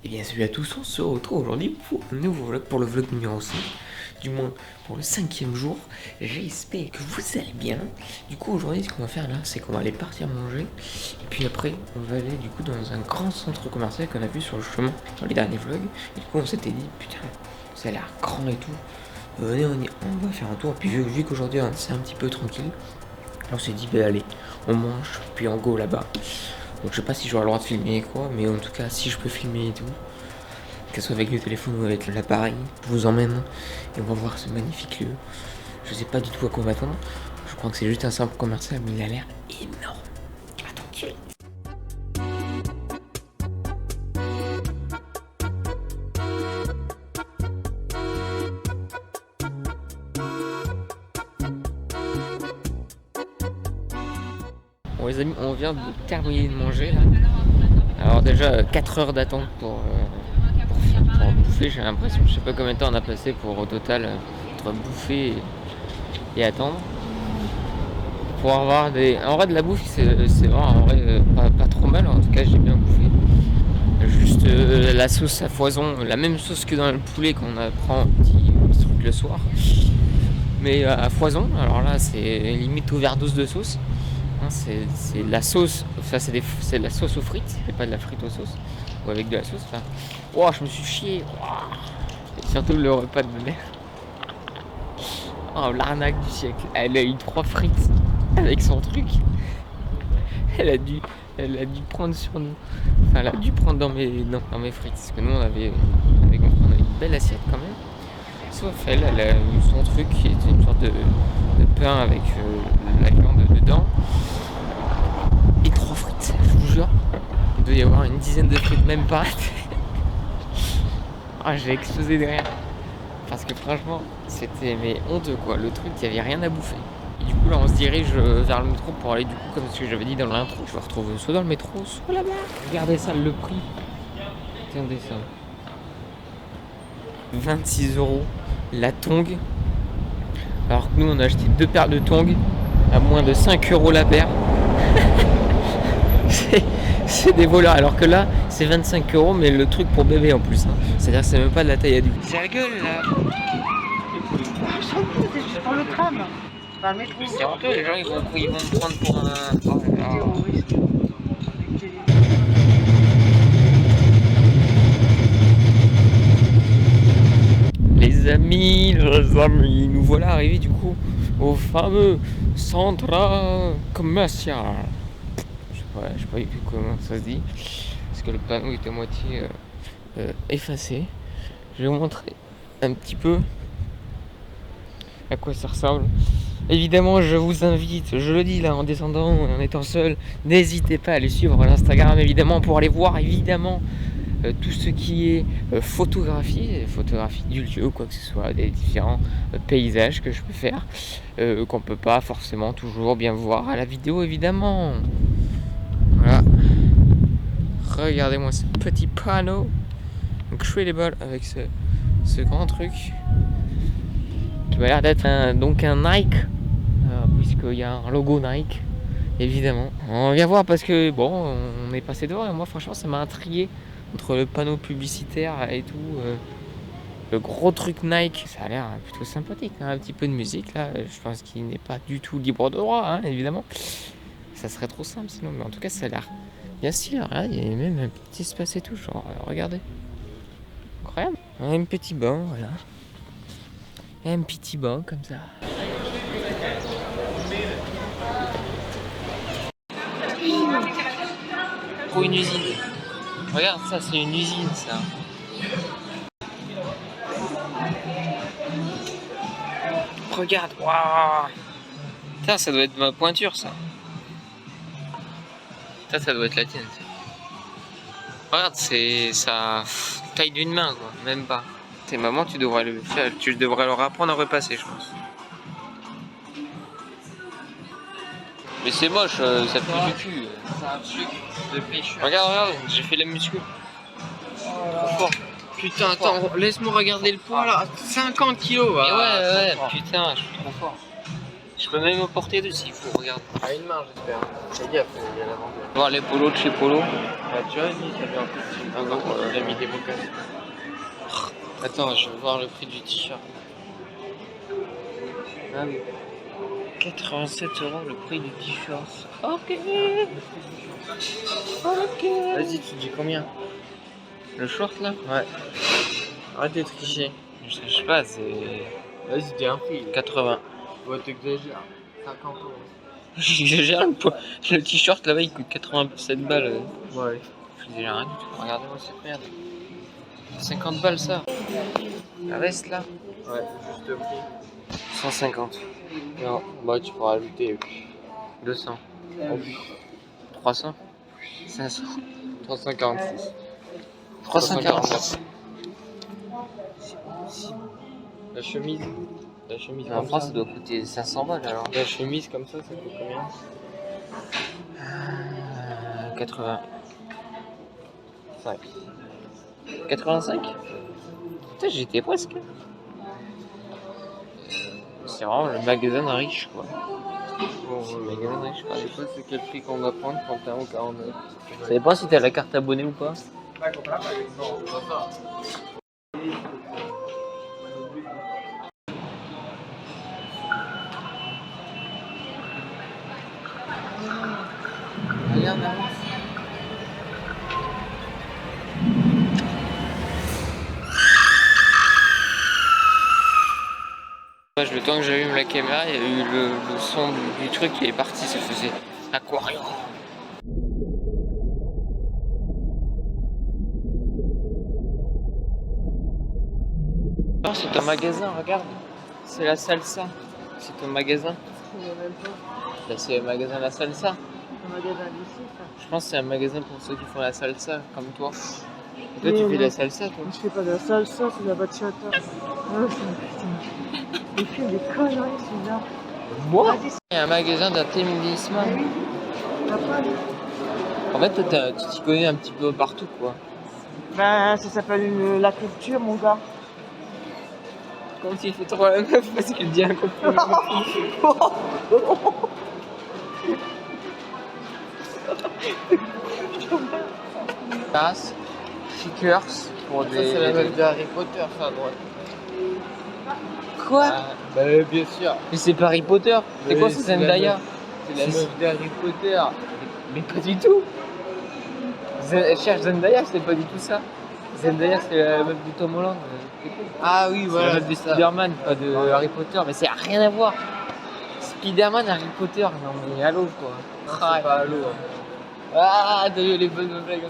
Et bien salut à tous, on se retrouve aujourd'hui pour un nouveau vlog, pour le vlog numéro 5, du moins pour le 5e jour. J'espère que vous allez bien. Du coup aujourd'hui ce qu'on va faire là, c'est qu'on va aller partir manger. Et puis après on va aller du coup dans un grand centre commercial qu'on a vu sur le chemin dans les derniers vlogs. Et du coup on s'était dit putain ça a l'air grand et tout. Venez on va faire un tour. Puis vu qu'aujourd'hui hein, c'est un petit peu tranquille, on s'est dit bah allez on mange puis on go là-bas. Donc je sais pas si j'aurai le droit de filmer quoi, mais en tout cas si je peux filmer et tout, que ce soit avec le téléphone ou avec l'appareil, je vous emmène et on va voir ce magnifique lieu. Je sais pas du tout à quoi m'attendre. Je crois que c'est juste un simple commercial, mais il a l'air énorme. Attends, bon les amis, on vient de terminer de manger là. Alors déjà 4 heures d'attente pour bouffer, j'ai l'impression. Je sais pas combien de temps on a passé pour au total entre bouffer et attendre. Pour avoir des... En vrai de la bouffe c'est vraiment en vrai pas trop mal, en tout cas j'ai bien bouffé. Juste la sauce à foison, la même sauce que dans le poulet qu'on prend petit truc le soir. Mais à foison, alors là c'est limite overdose de sauce. Hein, c'est de la sauce, enfin c'est de la sauce aux frites, c'est pas de la frite aux sauces. Ou avec de la sauce, enfin. Oh je me suis chié. Oh. Et surtout le repas de ma mère. Oh l'arnaque du siècle. Elle a eu 3 frites avec son truc. Elle a dû, elle a dû prendre sur nous. Enfin, elle a dû prendre dans mes frites. Parce que nous, avec mon frère, on avait une belle assiette quand même. Sauf elle a eu son truc qui était une sorte de pain avec la viande dedans. Et 3 frites, je vous jure. Il doit y avoir une dizaine de frites, même pas. Ah, j'ai explosé de rire. Parce que franchement, c'était mais honteux quoi. Le truc, il n'y avait rien à bouffer. Et du coup là on se dirige vers le métro pour aller du coup comme ce que j'avais dit dans l'intro. Je me retrouve soit dans le métro, soit là-bas. Regardez ça le prix. Regardez ça. 26 € la tongue. Alors que nous on a acheté 2 paires de tongs à moins de 5 € la paire. c'est des voleurs. Alors que là c'est 25 € mais le truc pour bébé en plus. Hein. C'est-à-dire que c'est même pas de la taille adulte. C'est la gueule là. C'est juste pour le tram. Enfin, le métro. C'est honteux, les gens ils vont me prendre pour un. Oh, Terroriste. Les amis, nous voilà arrivés du coup au fameux centre commercial. Je sais pas du tout comment ça se dit, parce que le panneau est à moitié effacé. Je vais vous montrer un petit peu à quoi ça ressemble. Évidemment, je vous invite, je le dis là en descendant, en étant seul, n'hésitez pas à aller suivre l'Instagram évidemment pour aller voir évidemment tout ce qui est photographie du lieu ou quoi que ce soit, des différents paysages que je peux faire, qu'on peut pas forcément toujours bien voir à la vidéo évidemment. Voilà. Regardez-moi ce petit panneau incredible avec ce grand truc qui m'a l'air d'être un Nike, puisqu'il y a un logo Nike évidemment. On vient voir parce que bon on est passé devant et moi franchement ça m'a intrigué entre le panneau publicitaire et tout, le gros truc Nike, ça a l'air plutôt sympathique, hein. Un petit peu de musique là, je pense qu'il n'est pas du tout libre de droit, hein, évidemment. Ça serait trop simple sinon, mais en tout cas ça a l'air bien stylé. Là, il y a même un petit espace et tout, genre regardez. Incroyable. Un petit banc, voilà. Un petit banc comme ça. Pour une usine. Regarde ça, c'est une usine ça. Regarde, waouh. Putain, ça doit être ma pointure ça. Ça doit être la tienne. Regarde, c'est ça taille d'une main quoi, même pas. T'es maman, tu devrais le faire, tu devrais leur apprendre à repasser, je pense. Mais c'est moche, ça pue du cul. C'est un truc de pêche. Regarde, j'ai fait la muscu. Trop fort. Putain, attends, laisse-moi regarder le poids là. 50 kilos. Ouais, putain, je suis trop fort. Je Je peux même me porter dessus, il faut regarder. À une main, j'espère. Fais gaffe, il y a la vente. Voir les polos de chez Polo. Ah, tu vois, lui, ça vient un peu petit. Ah, par contre, il a mis des mocassins. Attends, je veux voir le prix du t-shirt. Ah oui. 87 € le prix du t-shirt. Ok. Ok. Vas-y, tu dis combien? Le short là? Ouais. Arrête de tricher. Je sais pas, c'est Vas-y, dis un prix. 80. Ouais, t'exagères. 50 €. J'exagère, le t-shirt là-bas il coûte 87 balles. Ouais. J'exagère rien du tout. Regardez-moi cette merde. 50 balles ça. La veste là? Ouais, juste prix. 150. Non, bah tu pourras ajouter 200. en plus. 300. 500. 346. 340. La chemise. La chemise En comme France ça. ça doit coûter 500 balles alors. La chemise comme ça coûte combien? 80. 5. 85? Putain, j'étais presque. C'est vraiment le magasin d'un riche quoi. Bon, Le magasin d'un riche quoi. je sais pas c'est quel prix qu'on va prendre, 31 ou 49. Ça dépend si t'as la carte abonnée ou pas. Non, c'est pas ça. Allez, en avance. Le temps que j'allume la caméra, il y a eu le son du truc qui est parti, ça faisait aquarium. Non, c'est un magasin, regarde. C'est la salsa. C'est ton magasin. Je sais même pas. Là, c'est le magasin La Salsa. Un magasin d'ici, ça. Je pense que c'est un magasin pour ceux qui font la salsa, comme toi. Et toi, Oui, tu fais oui. de la salsa, toi? Je fais pas de la salsa, c'est de la bachata. Oh, putain. Il fait des conneries, celui-là. Moi? Vas-y, Il y a un magasin d'atterrissement. oui. T'as pas dit. En fait, toi, tu t'y connais un petit peu partout, quoi. Ben, ça s'appelle la culture, mon gars. Comme tu fais trop la meuf parce qu'il dit un copain. Tasse, stickers pour Ça, des. c'est la meuf de Harry Potter, ça, à droite. Quoi? Ah, bah, bien sûr. Mais c'est pas Harry Potter. C'est Oui, quoi, c'est c'est la Zendaya? meuf. C'est la meuf d'Harry Potter. Mais pas du tout. Cherche Zendaya, c'est pas du tout ça. Zendaya, c'est la meuf de Tom Holland. Ah oui, C'est voilà. la meuf de c'est ça. Spider-Man, pas de Harry Potter. Mais c'est rien à voir. Spider-Man, Harry Potter, non mais allô quoi. Non, c'est pas à l'eau. Ah, t'as vu les bonnes blagues.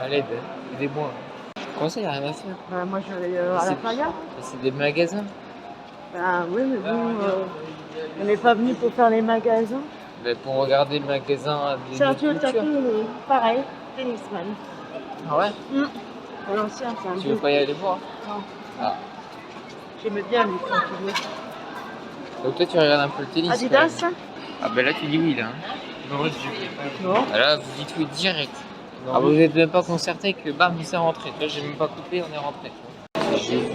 Allez, aidez-moi. Comment ça, y'a rien à faire? Ben, moi, je vais aller à la C'est- playa. C'est des magasins. Ben, oui, mais bon, on n'est pas venu pour faire les magasins. Mais pour regarder le magasin des C'est un autres peu cultures. pareil, tennisman. Ah ouais? À l'ancien, c'est un Tu veux peu. pas y aller voir? Non. Ah. J'aime bien lui quand tu veux. Donc toi tu regardes un peu le tennis. Adidas? quand même. Ah bah là tu dis oui là. Non, je dis pas. Non. Ah, là vous dites oui direct. Non. Ah vous êtes même pas concerté que bam il s'est rentré. Toi j'ai même pas coupé, on est rentré. J'ai vu.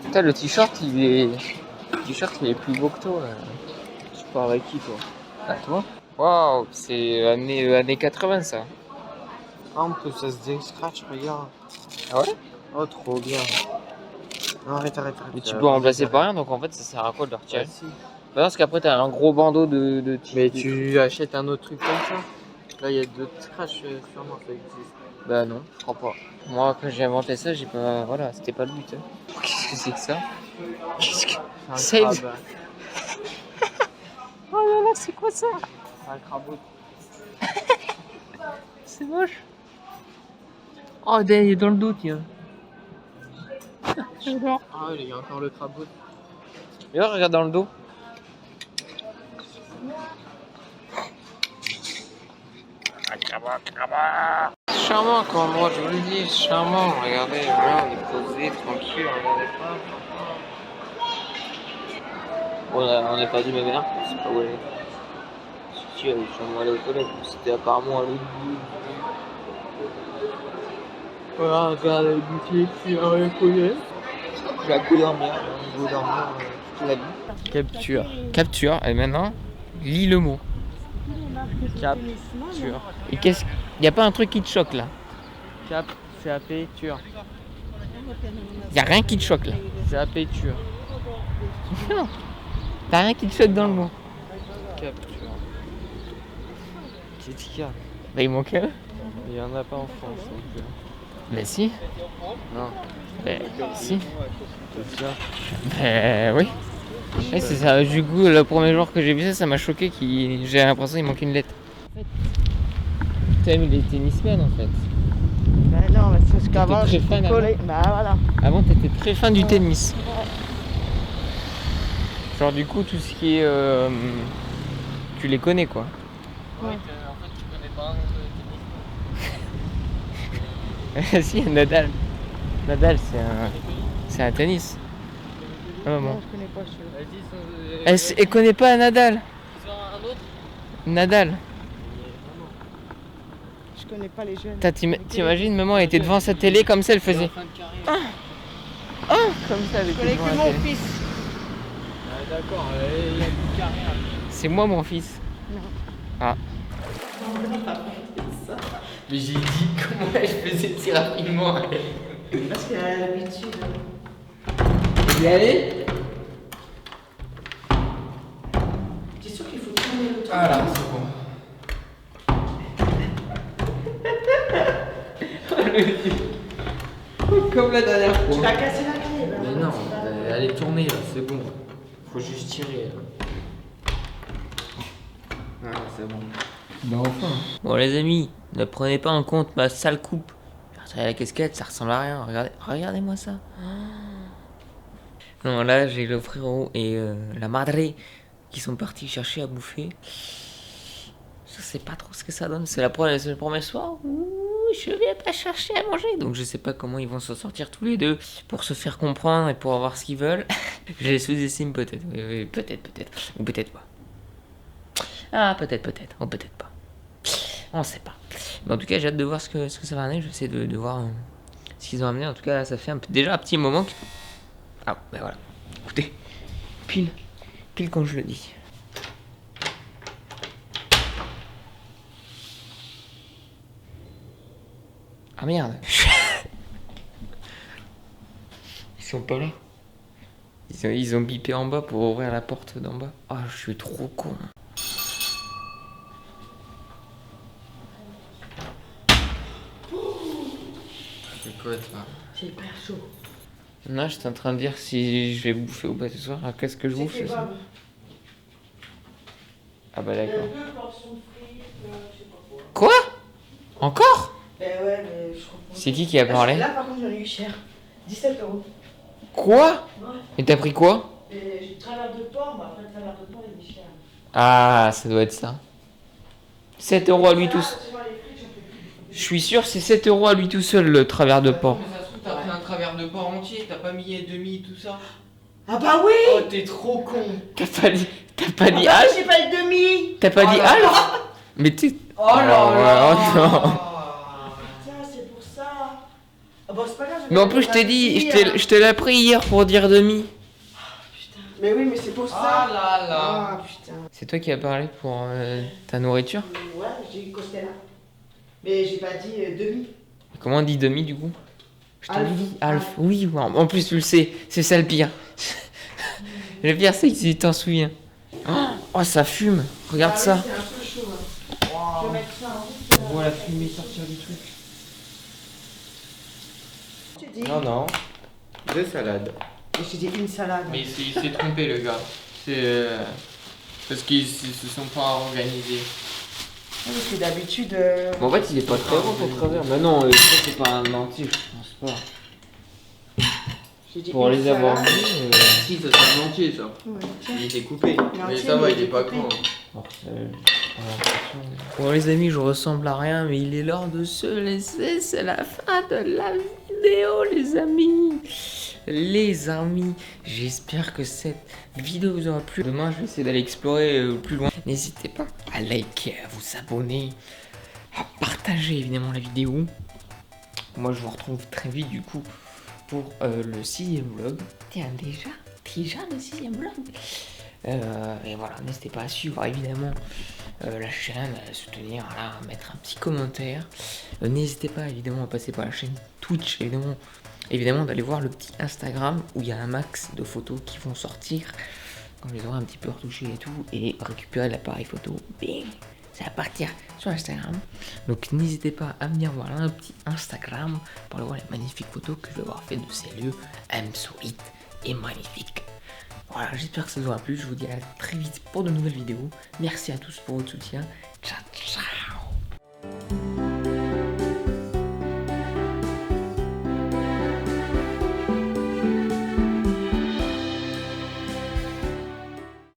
Putain le t-shirt il est. Le t-shirt il est plus beau que toi. Tu pars avec qui, toi? À toi? Waouh, c'est années 80 ça. Ah, en plus, ça se déscratch, regarde. Ah ouais? Oh, trop bien. Non, arrête. Mais tu peux remplacer par rien donc en fait ça sert à quoi de le retirer? Ouais, si. Bah, parce qu'après t'as un gros bandeau de Mais tu achètes un autre truc comme ça. Là, il y a d'autres scratchs, sûrement, ça existe. Bah non, je crois pas. Moi quand j'ai inventé ça, j'ai pas. Voilà, c'était pas le but. Hein. Qu'est-ce que c'est que ça? Qu'est-ce que. C'est un Save. crabe. Oh là là, c'est quoi ça? C'est un crabeau. C'est moche. Oh, il est dans le dos, tiens. J'adore. Ah, il y a encore le crabeau. Et là, regarde dans le dos. Charmant comme endroit, je vous le dis, charmant. Regardez, là, on est posé, tranquille, regardez pas. On n'est pas du même air, je sais pas où elle est. Si, elle est sûrement allée aux toilettes, c'était apparemment à l'autre bout. Voilà, regarde la boutique, tu as rien connu. Je vais à coup dormir, on va dormir toute la vie. Capture. Capture, et maintenant, lis le mot. Capture. Et qu'est-ce. Y a pas un truc qui te choque là? Cap, CAP, ture. Y a rien qui te choque là? CAP, ture. Non. T'as rien qui te choque dans le mot? Capture. Qu'est-ce qu'il y a? Bah il manque un. Il y en a pas en France non plus. Bah si. Non. Bah si. C'est ça. Bah oui. Ouais, c'est ça. Du coup, le premier jour que j'ai vu ça, ça m'a choqué. J'ai l'impression qu'il manque une lettre. T'aimes les tennismen en fait. Bah non, mais c'est parce qu'avant, très j'étais fan collé. Bah voilà. Avant, t'étais très fan du tennis. Genre du coup, tout ce qui est... tu les connais quoi. Ouais. En fait, tu connais pas un tennis. Si, Nadal. Nadal, c'est un tennis. Ah, maman. Non, je connais pas celui-là. Vas-y, Elle connaît pas Nadal. ils ont un autre. Nadal. Je connais pas les jeunes. T'imagines, maman, elle était devant sa télé comme ça, elle faisait... Comme ça, elle Je était connais devant que la mon télé. fils. D'accord, il a plus carrière. C'est moi mon fils. Non. Ah. Mais j'ai dit comment elle faisait si rapidement. Parce qu'elle a l'habitude. Y aller? T'es sûr qu'il faut tourner le truc? Ah là, c'est bon. Comme la dernière Tu fois. vas casser la clé là. Mais non, elle est tournée là, c'est bon. Faut juste tirer là. Ah, c'est bon. Bah enfin. Bon les amis, ne prenez pas en compte ma sale coupe. Regardez la casquette, ça ressemble à rien. Regardez-moi ça. Non, là j'ai le frérot et la madre qui sont partis chercher à bouffer. Je sais pas trop ce que ça donne. C'est le premier soir où je vais pas chercher à manger. Donc je sais pas comment ils vont s'en sortir tous les deux pour se faire comprendre et pour avoir ce qu'ils veulent. Je les sous-estime peut-être. Oui, peut-être. Ou peut-être pas. Ah, peut-être. Ou peut-être pas. On sait pas. Mais en tout cas, j'ai hâte de voir ce que ça va amener. J'essaie de voir ce qu'ils ont amené. En tout cas, ça fait déjà un petit moment que... Ah, ben voilà. Écoutez, pile quand je le dis. Ah merde. Ils sont pas là. Ils ont bipé en bas pour ouvrir la porte d'en bas. Ah, je suis trop con. C'est quoi ça? C'est hyper chaud. Non, j'étais en train de dire si je vais bouffer ou pas ce soir. Alors, qu'est-ce que je bouffe ce soir? Ah bah d'accord. Deux portions frites, je sais pas quoi. Quoi? Encore? Ben ouais, mais je comprends. C'est qui a parlé? Là par contre j'en ai eu cher. 17 €. Quoi? Ouais. Et t'as pris quoi? Et j'ai travers de porc, mais après le travers de porc il est cher. Ah, ça doit être ça. 7 € à lui tout seul. Tu vois, les frites, j'en peux plus. Je suis sûr, c'est 7 € à lui tout seul le travers de porc. Mais ça se trouve, t'as pris un travers de porc entier, t'as pas mis demi, tout ça. Ah bah oui! Oh, t'es trop con. T'as pas dit Ah bah Alf? j'ai pas le demi! T'as pas Oh dit là Alf? Mais tu... Oh là là. Oh non. Putain, c'est pour ça! Ah bah c'est pas grave. Mais en plus, je t'ai dit, je te l'ai pris hier pour dire demi. Putain. Mais oui, mais c'est pour Ah ça! là là. Ah putain. C'est toi qui as parlé pour ta nourriture? Ouais, j'ai eu Costella. Mais j'ai pas dit demi. Comment on dit demi du coup? Je t'avais Alf. dit Alf. Oui, en plus tu le sais, c'est ça le pire. Le pire c'est que tu t'en souviens. Oh, ça fume, regarde Ah oui, ça. c'est un peu chaud. Hein. Je Wow. vais mettre ça en On voit la fumée sortir du truc. Tu dis? Non. Deux salades. Mais j'ai dit une salade. Mais il s'est trompé le gars. C'est parce qu'ils se sont pas organisés. Ah, parce que d'habitude. Bon, en fait, il est pas très bon ton travers. Mais non, ça c'est pas un entier, je pense pas. J'ai dit Pour une les avoir salade. vus. Si, ça c'est un entier ça. Ouais, tiens. Il était coupé. Mais entier, ça va, mais il est pas coupé. grand. Bon les amis, je ressemble à rien, mais il est l'heure de se laisser. C'est la fin de la vidéo, les amis. Les amis, j'espère que cette vidéo vous aura plu. Demain, je vais essayer d'aller explorer plus loin. N'hésitez pas à liker, à vous abonner, à partager évidemment la vidéo. Moi, je vous retrouve très vite du coup pour le 6e vlog. Tiens, déjà le 6e vlog. Et voilà, n'hésitez pas à suivre évidemment la chaîne, à soutenir, voilà, à mettre un petit commentaire. N'hésitez pas évidemment à passer par la chaîne Twitch, évidemment d'aller voir le petit Instagram où il y a un max de photos qui vont sortir quand je les aurai un petit peu retouchées et tout, et récupérer l'appareil photo. Bing, ça va partir sur Instagram. Donc n'hésitez pas à venir voir un petit Instagram pour aller voir les magnifiques photos que je vais avoir fait de ces lieux insolites et magnifiques. Voilà, j'espère que ça vous aura plu. Je vous dis à très vite pour de nouvelles vidéos. Merci à tous pour votre soutien. Ciao, ciao.